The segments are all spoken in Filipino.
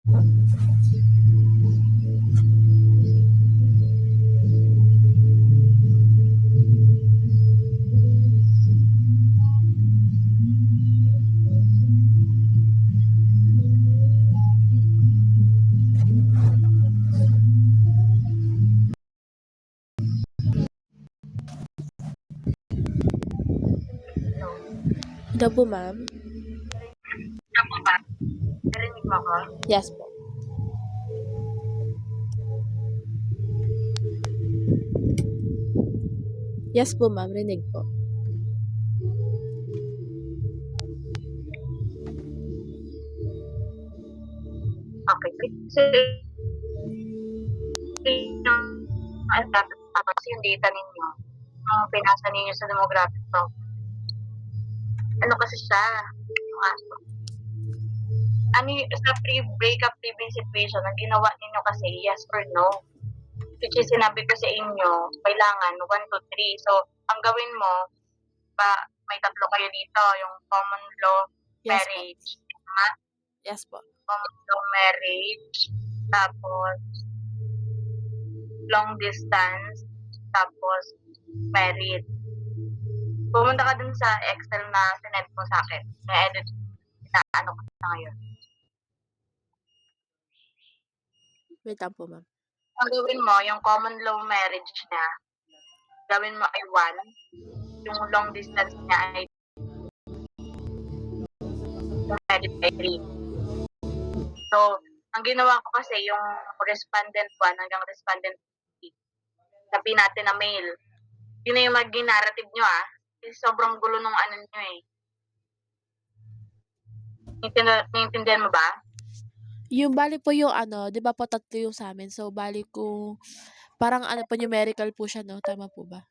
Hello po, ma'am. Narinig mo ako? Yes po. Yes po, ma'am. Rinig po. Okay. So, tapos yung data ninyo, yung pinasa ninyo sa demographic profile. Ano kasi siya? Yung aso. Ano sa pre-breakup living situation, ang ginawa ninyo kasi yes or no. Which is sinabi ko sa inyo, kailangan 1, 2, 3. So, ang gawin mo, may tatlo kayo dito, yung common law Yes po. marriage. Tama? Yes po. Common law marriage, tapos long distance, tapos married. Pumunta ka dun sa Excel na sinend mo sa akin. Na-edit, ano ko na ngayon. Wait lang po, ma'am. Ang gawin mo, yung common law marriage niya, gawin mo ay 1. Yung long distance niya ay married ay 3. So, ang ginawa ko kasi yung respondent 1 hanggang respondent 3. Sabihin natin na male. Yun na yung maging narrative nyo Kasi sobrang gulo nung ano nyo Naiintindihan mo ba? Yung bali po yung ano, 'di ba po 3 yung sa amin. So bali kung parang ano po numerical po siya, no? Tama po ba?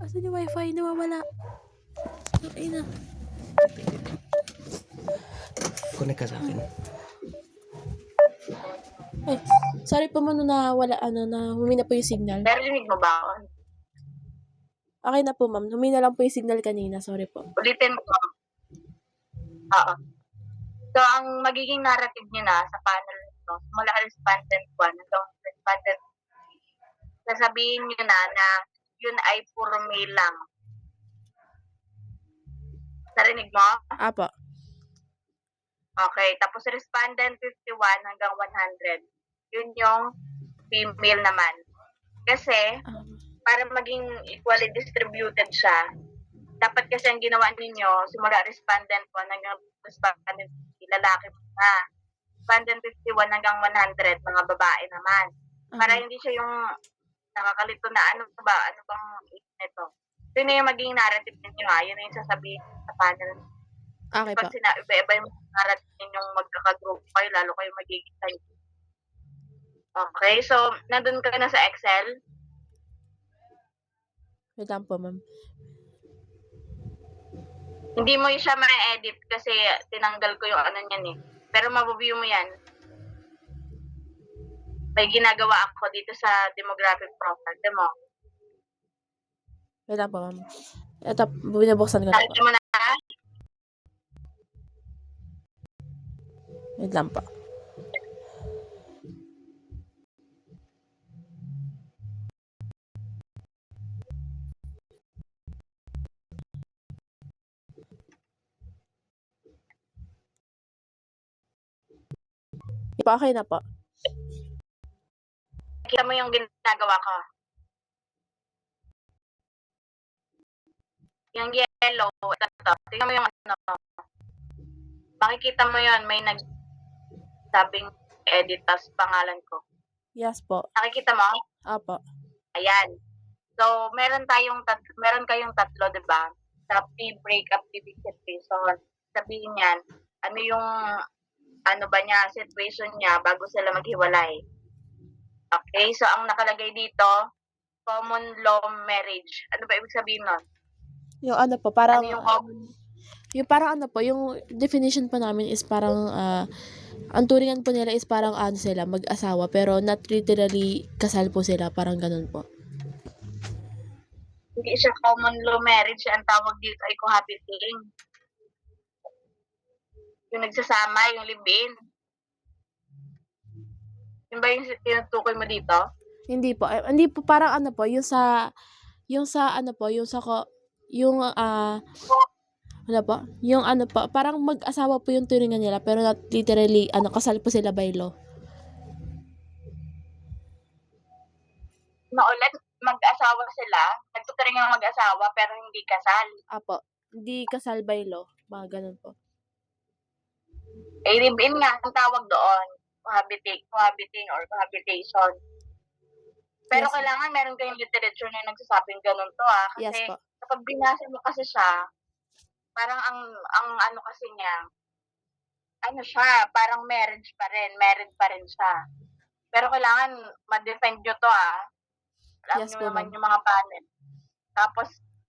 Asan yung wifi? Nawawala. Ay na. Connect ka sa akin. Ay, sorry po muna na wala na humina po yung signal. Narinig mo ba ako? Okay na po, ma'am. Humina lang po yung signal kanina. Sorry po. Ulitin ko. Oo. So, ang magiging narrative nyo na sa panel nito, mula respondent 1 hanggang respondent 3, sasabihin nyo na yun ay puro male lang. Narinig mo? Apo. Okay. Tapos respondent 51 hanggang 100, yun yung female naman. Kasi, para maging equally distributed siya, dapat kasi ang ginawa ninyo, simula respondent 1 hanggang respondent 3, lalaki na. Respondent 51 hanggang 100, mga babae naman. Para hindi siya yung nakakalito na ano bang ito. Yun na yung maging narrative ninyo yun na yung sasabihin sa panel. Okay po. Pag iba-iba yung narrative ninyong magkakagroup kayo, lalo kayo magiging tayo. Okay, so, nandun ka na sa Excel? Wait lang po, ma'am. Hindi mo siya ma-edit kasi tinanggal ko yung ano niyan Pero mabuview mo yan. May ginagawa ako dito sa demographic profile. Demo. Wait lang po, ma'am. Ito, binubuksan ko na po. Nakita mo na? Wait lang po. Okay na po. Nakita mo yung ginagawa ko. Yung yellow, ito. Tingnan mo yung ano. Makikita mo yun, may nagsabing edit tas pangalan ko. Yes po. Nakikita mo? Apo. Ayan. So, meron kayong tatlo, di ba? Sa pre-breakup living situation. Sabihin yan, ano yung situation niya bago sila maghiwalay. Okay, so ang nakalagay dito, common law marriage. Ano ba ibig sabihin nun? Yung ano po, parang... Ano yung common? Yung parang ano po, yung definition po namin is parang... ang turingan po nila is parang sila, mag-asawa, pero not literally kasal po sila, parang ganun po. Hindi siya common law marriage, ang tawag dito ay cohabiting. Yung nagsasama, yung live-in. Yun ba yung tinutukoy mo dito? Hindi po, hindi po, parang ano po, yung sa ano po, yung sa yung, wala po, yung ano po, parang mag-asawa po yung turingan nila, pero not literally, kasal po sila by law. Na ulit, mag-asawa sila, nagtuturing ng mag-asawa, pero hindi kasal. Apo, hindi kasal by law, mga ganun po. Live-in nga ang tawag doon, cohabiting or cohabitation. Pero Yes, kailangan meron kayong literature na nagsasabing ganun to yes kasi po. kapag binasa mo kasi siya, parang ang ano kasi niya, ano siya, parang married pa rin siya. Pero kailangan ma-defend nyo to Alam Yes nyo po, naman ma'am. yung mga panel. Tapos,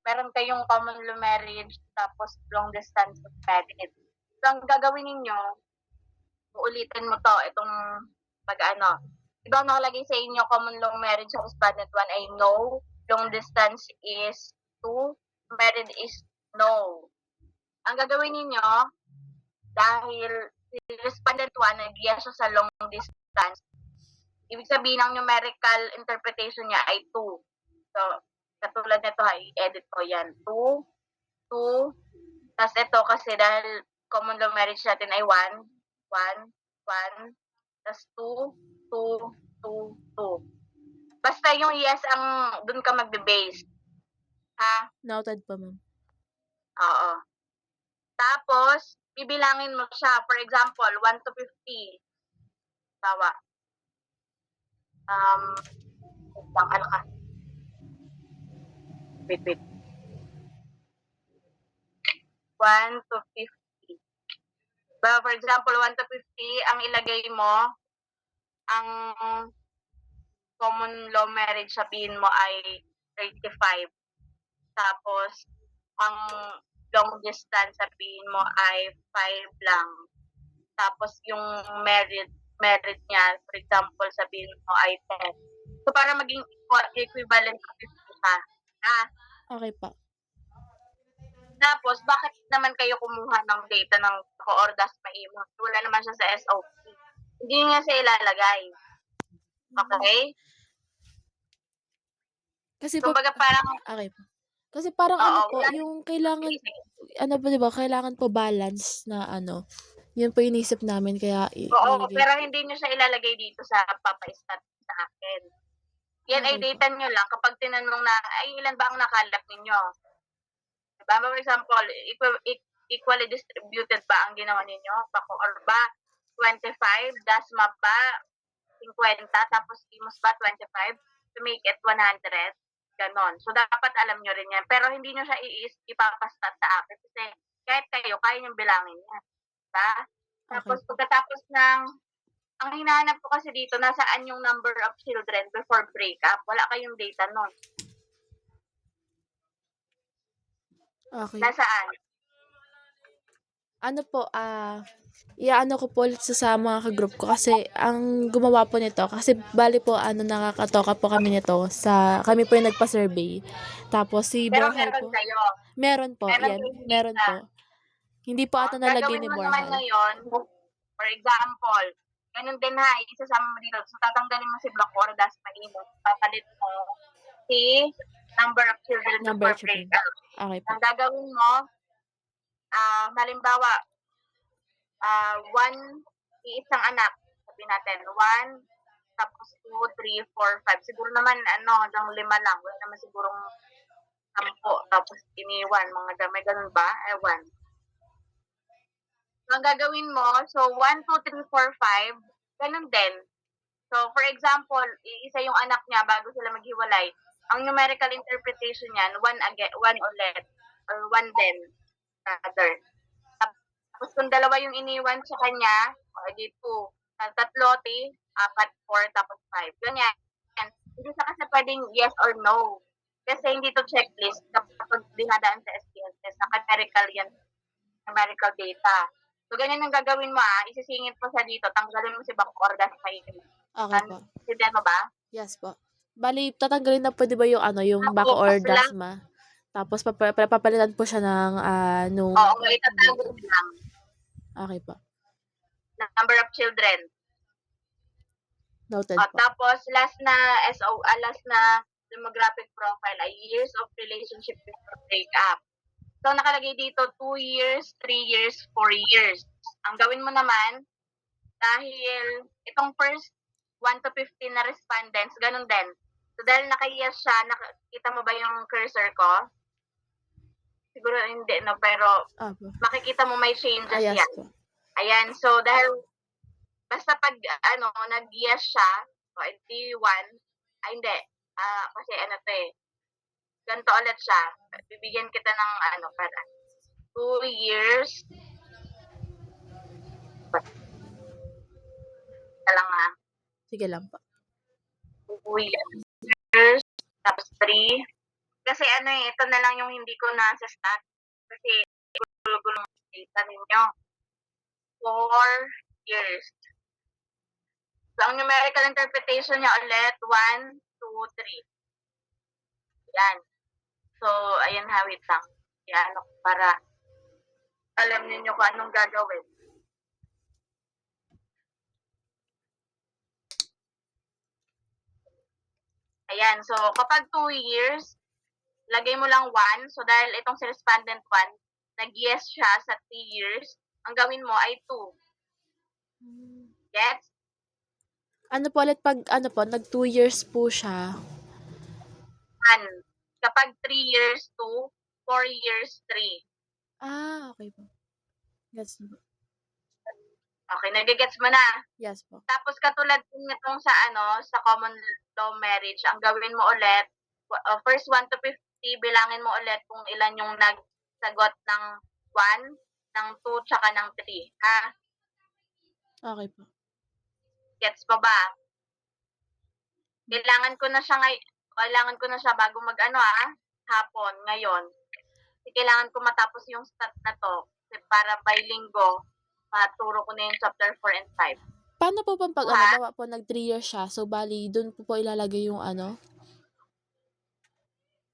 meron kayong common law marriage, tapos long distance marriage. So, ang gagawin ninyo, uulitin mo to, itong pag-ano. Diba nakalagay sa inyo, common law marriage sa Respondent 1 ay no, long distance is 2, married is no. Ang gagawin ninyo, dahil si Respondent 1 nag-yes siya sa long distance, ibig sabihin ang numerical interpretation niya ay 2. So, katulad nito, i-edit ko yan. 2, 2, tapos ito kasi dahil common law marriage natin ay 1, 1, 1, tapos 2, 2, 2, 2. Basta yung yes ang dun ka magbe-base. Ha? Noted po, ma'am. Oo. Tapos, bibilangin mo siya. For example, 1 to 50. Tawa. Ano ka? Wait. 1 to 50. But for example, 1 to 50, ang ilagay mo, ang common law marriage, sabihin mo ay 35. Tapos, ang long distance, sabihin mo ay 5 lang. Tapos, yung married niya, for example, sabihin mo ay 10. So, para maging equivalent to 50 ka. Okay po. Tapos, bakit naman kayo kumuha ng data ng Coordas Maimo? Wala naman siya sa SOP. Hindi nga siya ilalagay. Okay? Kasi po, Kumbaga parang, okay po. Kasi parang yung kailangan, di ba, kailangan po balance na yun po inisip namin, kaya oo, nilagay. pero hindi nyo siya ilalagay dito sa papa-stat sa akin. Yan ay Okay po. data nyo lang kapag tinanong na, ay ilan ba ang nakalap ninyo? Diba? For example, equally distributed ba ang ginawa ninyo? Or ba 25? Dasma ba 50? Tapos imos ba 25? To make it 100? Ganon. So, dapat alam nyo rin yan. Pero hindi nyo siya ipapastat sa akin. Kasi kahit kayo, kaya nyo bilangin yan. Diba? Tapos, pagkatapos ng, ang hinahanap ko kasi dito, nasaan yung number of children before breakup? Wala kayong data nun. Okay. Nasaan? Ano po, iaano ko po ulit sa mga ka-group ko kasi ang gumawa po nito, kasi bali po nakakatoka po kami nito kami po yung nagpa-survey. Tapos si Pero Borhal meron po. kayo. Meron po, Meron yan. kayong Meron data. po. Hindi po ata nalagay Gagawin ni mo naman Borhal. ngayon, for example, ganun din isasama mo dito. So, tatanggalin mo si Black Ordas Maimo. Papalit mo si number of children before breakup. Okay po. Ang gagawin mo, halimbawa, 1, isang anak, sabi natin, 1, tapos 2, 3, 4, 5. Siguro naman, hanggang 5 lang. Wala naman sigurong 10, tapos iniwan. May ganun ba? Ewan. So, ang gagawin mo, so 1, 2, 3, 4, 5, ganun din. So, for example, isa yung anak niya bago sila maghiwalay. Ang numerical interpretation niyan, 1 ulit, or 1 din, rather. Tapos kung dalawa yung iniwan sa kanya, edi 2. Tatlo, 4, tapos 5. Ganyan. Hindi sa kasi pwedeng yes or no. Kasi hindi to checklist kapag dinadaan sa SPSS. Numerical yan. Numerical data. So, ganyan ang gagawin mo isisingit mo sa dito. Tanggalin mo si Bacordas sa iyo. Okay po. Sindihan mo ba? Yes po. Bali, tatanggalin na po di ba yung yung Tapos, bako or dasma. Tapos papalitan po siya ng nung Oo, itatanggal lang. Okay po. Number of children. Noted po. Tapos, last na demographic profile ay years of relationship before breakup. So, nakalagay dito 2 years, 3 years, 4 years. Ang gawin mo naman, dahil itong first 1 to 15 na respondents, ganun din. So, dahil naka-yes siya, nakita mo ba yung cursor ko? Siguro hindi, no? Pero, Opo. makikita mo may changes Yes yan. po. Ayan, so dahil basta pag nag-yes siya, so edi 1, ay hindi, kasi ganito ulit siya. Bibigyan kita ng para 2 years. Lang Sige lang po. 2 years, tapos 3. Kasi ito na lang yung hindi ko nasa stat. Kasi gulo-gulo ng data ninyo. 4 years. So, ang numerical interpretation niya ulit, 1, 2, 3. Yan. So, ayan ha, wait lang. Yan, para alam niyo kung anong gagawin. Ayan, so kapag 2 years, lagay mo lang 1. So, dahil itong si respondent 1, nag-yes siya sa 3 years, ang gawin mo ay 2. Gets? Ano po ulit pag nag 2 years po siya? 1. Kapag 3 years, 2. 4 years, 3. Okay po. Gets na po. Okay, nagigets mo na. Yes po. Tapos katulad din nitong sa common law marriage, ang gawin mo ulit, first 1 to 50, bilangin mo ulit kung ilan yung nagsagot ng 1, ng 2, tsaka ng 3. Ha? Okay po. Gets pa ba? Kailangan ko na siya bago hapon, ngayon. Kasi kailangan ko matapos yung stat na to. Kasi para by linggo, maturo ko na yung chapter 4 and 5. Paano po pag halimbawa po nag 3 years siya, so bali dun po ilalagay yung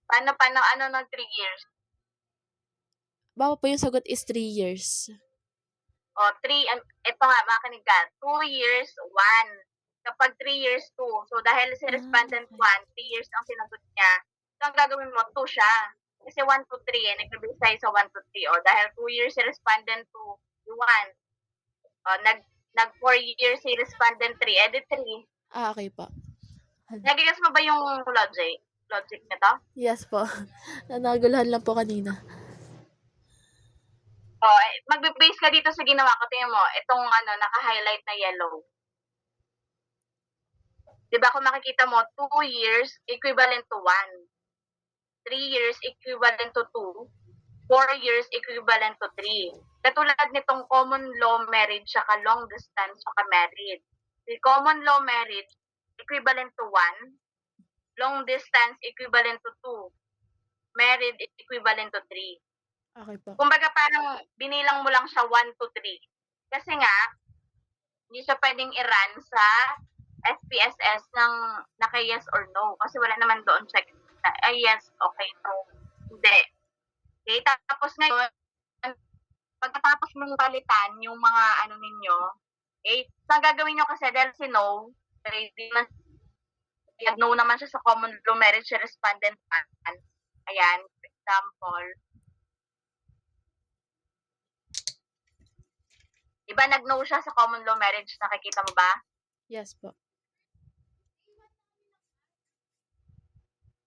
Paano nag 3 years? Bawa po yung sagot is 3 years. 3, ito nga, makinig ka. 2 years, 1. Kapag 3 years, 2. So, dahil si respondent 1, 3 years ang sinagot niya, so, ang gagawin mo, 2 siya. Kasi 1 to 3, nagbibigay sa'yo sa 1 to 3. Dahil 2 years si respondent 2, 1. Nag 4 years si respondent 3, edi 3. Okay po. Nagigas mo ba yung logic nito? Yes po. Naguluhan lang po kanina. Magbe-base ka dito sa ginawa ko. Tingnan mo, itong naka-highlight na yellow. Diba kung makikita mo, 2 years equivalent to 1. 3 years equivalent to 2. 4 years equivalent to 3. Katulad nitong common law marriage saka long distance saka married. The common law marriage equivalent to 1. Long distance equivalent to 2. Married equivalent to 3. Okay po. Kumbaga parang binilang mo lang siya 1 to 3. Kasi nga, hindi siya pwedeng i-run sa SPSS ng naka-yes or no. Kasi wala naman doon check na, yes, okay, no. Hindi. Okay, tapos ngayon, pagkatapos mong palitan yung mga ninyo, okay, so gagawin nyo kasi dahil si no, no naman siya sa common law marriage respondent. Ayan, example. Diba nag-no siya sa common law marriage, nakikita mo ba? Yes po.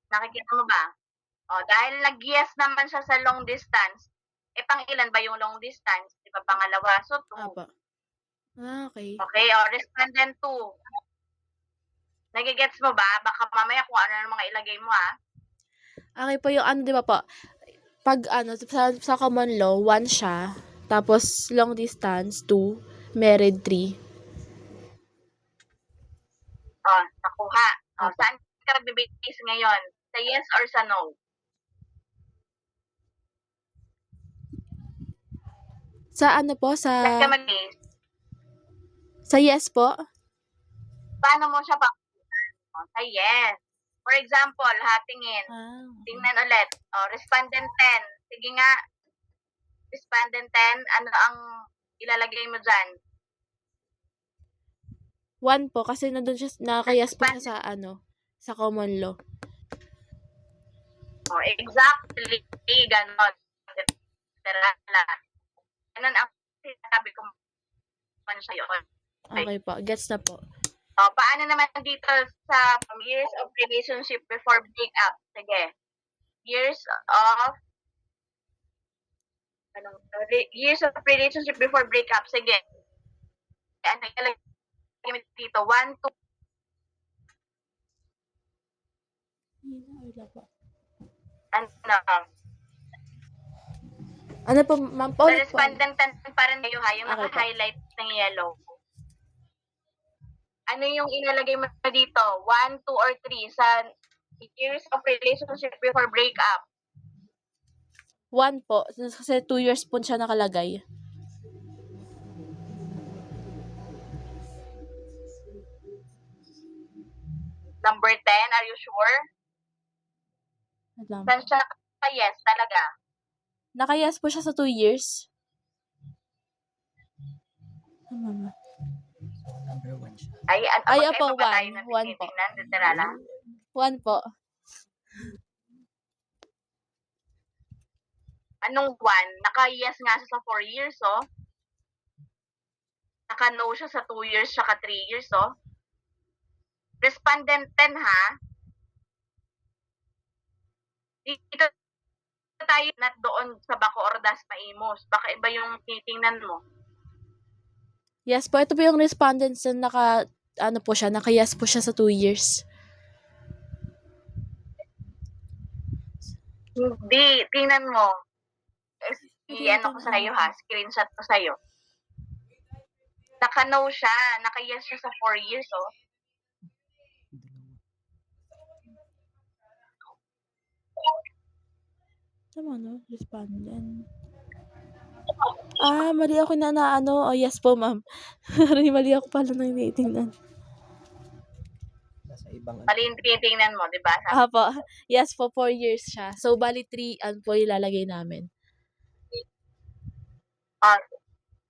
Nakikita mo ba? Dahil nag-yes naman siya sa long distance, pang ilan ba yung long distance? Diba pangalawa? So, 2. Opo. Okay. Okay, respondent 2. Nagigets mo ba? Baka mamaya kung ano ng mga ilagay mo, Okay po yung di ba po? Pag sa common law, 1 siya. Tapos long distance, 2. Married, 3. Nakuha. Opo. Saan ka nagbe-base ngayon? Sa yes or sa no? Sa po? Saan ka mag-base? Sa yes po? Paano mo siya sa yes. For example, tingin. Okay. Tingnan ulit. Respondent 10. Sige nga. Respondent 10, ano ang ilalagay mo dyan? 1 po kasi nandun siya, nakayas po siya sa sa common law. Oh, exactly. Ganon. Literal. Ganon ang sinasabi ko man sa'yo. Okay po, gets na po. Oh, paano naman dito sa years of relationship before breakup? Sige. Years of years of relationship before breakup. Sige. Ano ilalagay mo dito? 1, 2. Ano po, ma'am? Sa Ulit po. respondent pa rin kayo ha, yung Okay po. naka-highlight ng yellow. Ano yung ilalagay mo dito? 1, 2, or 3 sa years of relationship before breakup? 1 po, kasi 2 years po siya nakalagay. Number 10, are you sure? Wait lang. Saan siya yes talaga? Nakayas po siya sa 2 years. Mama. Number 1 siya. Ay, Opo, ba tayo 1. 1 po. natitingnan, literala? 1 po. Anong 1? Naka-yes nga siya sa 4 years, oh. Naka-no siya sa 2 years, saka 3 years, oh. Respondent 10, ha? Dito tayo not doon sa Baco Ordas Maimos. Baka iba yung titingnan mo. Yes po, ito po yung respondents na nakayas po siya sa 2 years. Hindi, tingnan mo. I-ano ko Tingnan sa'yo, ako. ha? Screenshot ko sa'yo. Naka-no siya. Naka-yes siya sa 4 years, oh. Tama, no? Respondent. Mali ako yes po, ma'am. Mali ako pala nang tinitingnan. Nasa ibang Mali yung tinitingnan mo, di ba? Po. Yes po, 4 years siya. So, bali 3 po ilalagay namin. Oh,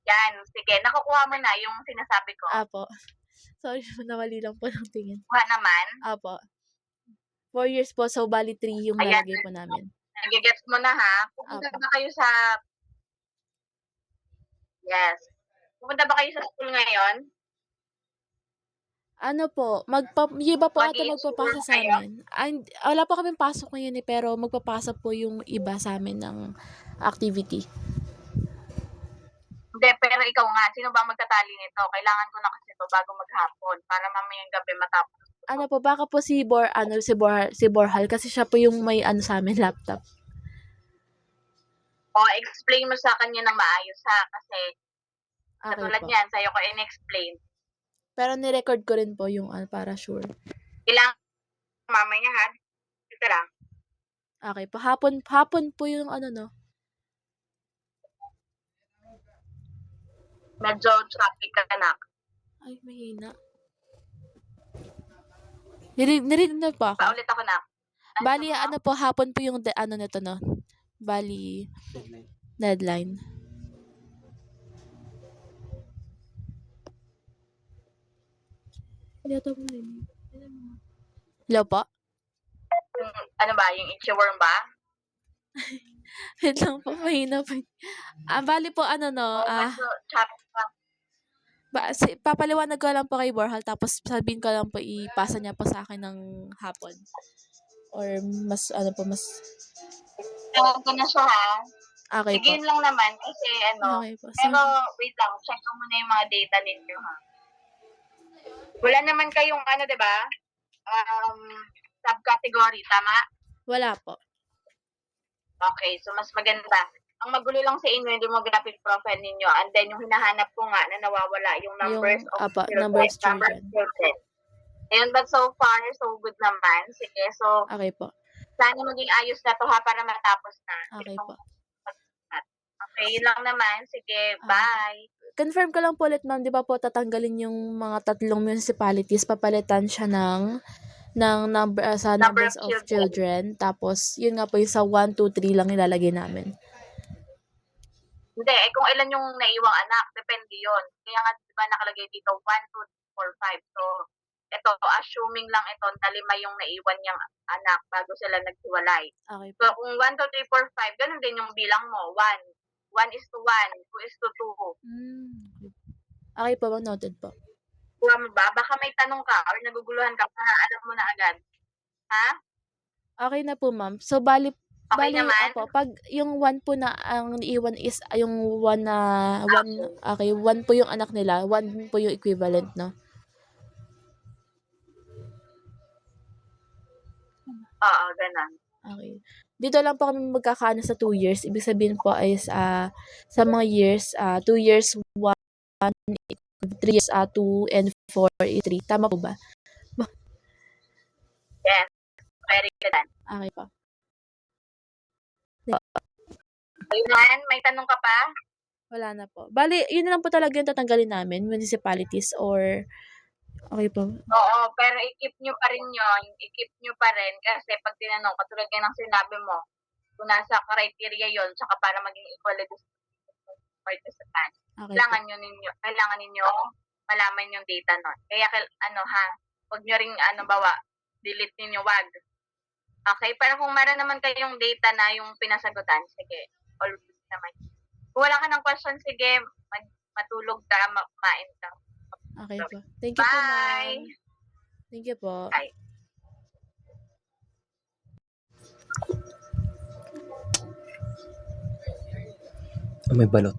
yan. Sige, nakukuha mo na yung sinasabi ko. Po. Sorry, nawali lang po ng tingin. Kuha naman. Po. 4 years po, so bali 3 yung Ayan. lalagay po namin. Nagigets mo na, ha? Pupunta ba kayo sa... Yes. Pupunta ba kayo sa school ngayon? Ano po, yung iba po ata Mag-i-explore magpapasa sa kayo? amin. Wala po kaming pasok ngayon pero magpapasa po yung iba sa amin ng activity. Hindi, pero ikaw nga, sino ba magtatali nito? Kailangan ko na kasi ito bago maghapon para mamayang gabi matapos. Ano po, baka po si Borhal kasi siya po yung may sa amin laptop. O, explain mo sa kanya ng maayos, ha? Kasi, Okay katulad po. niyan, sa'yo ko in-explain. Pero ni-record ko rin po yung para sure. Kailangan mamaya, ha? Ito lang. Okay po. Hapon po yung Medyo traffic ka, anak. Ay, mahina. Narinig na po ako. Paulit ako, nak. Bali, po, hapon po yung nito, no? Bali, deadline. Hindi ito marinig. Hello po? Ano ba, yung itchy-worm ba? Wait lang po, mahina po. Bali po, Medyo traffic ka. papaliwanag ko lang po kay Borhal tapos sabihin ko lang po ipasa niya po sa akin ng hapon. Or mas, mas... Ewan ko na siya, ha? Okay po. Sige lang naman, kasi Okay po. pero wait lang, check ko muna yung mga data ninyo, ha? Wala naman kayong di ba? Subcategory, tama? Wala po. Okay, so mas maganda. Ang magulo lang sa inyo yung demographic profile ninyo, and then yung hinahanap ko nga na nawawala yung numbers of children. Ayun, but so far, so good naman. Sige, so Okay po. sana maging ayos na to, ha, para matapos na. Okay po. Okay, yun lang naman. Sige, bye. Confirm ko lang po ulit, ma'am, di ba po tatanggalin yung mga 3 municipalities, papalitan siya ng numbers of children. Tapos, yun nga po yung sa 1, 2, 3 lang ilalagay namin. Hindi, kung ilan yung naiwang anak, depende yon. Kaya nga, di ba nakalagay dito, 1, 2, 4, 5. So, ito, assuming lang ito na 5 yung naiwan niyang anak bago sila naghiwalay. Okay So, po. kung 1, 2, 3, 4, 5, ganun din yung bilang mo. 1. 1:1, 2:2. Okay po, noted po. Kuha mo ba? Baka may tanong ka or naguguluhan ka para alam mo na agad. Ha? Okay na po, ma'am. So, bali Okay naman? opo, pag yung 1 po na ang iwan is yung 1 na 1, okay, 1 po yung anak nila, 1 po yung equivalent, no? Oo, ganun. Okay. Dito lang po kami magkakaano sa 2 years. Ibig sabihin po is, sa mga years, 2 years, 1, 3 years, 2, and 4 is 3. Tama po ba? Yes. Very good. Okay po. Ayun, may tanong ka pa? Wala na po. Bali, yun na lang po talaga yung tatanggalin namin, municipalities or okay po. Oo, pero i-keep nyo pa rin yun. I-keep nyo pa rin kasi pag tinanong, katulad kayo ng sinabi mo, kung nasa criteria yon tsaka para maging equal participant, Okay po. kailangan ninyo malaman yung data nun. Kaya, huwag nyo ring, delete ninyo, wag. Okay, pero kung meron naman kayong data na yung pinasagutan, sige, all good naman. Kung wala ka ng question, sige, matulog ka, kumain ka. Okay po. Thank you po, ma'am. Bye! Thank you po. Bye. May balot.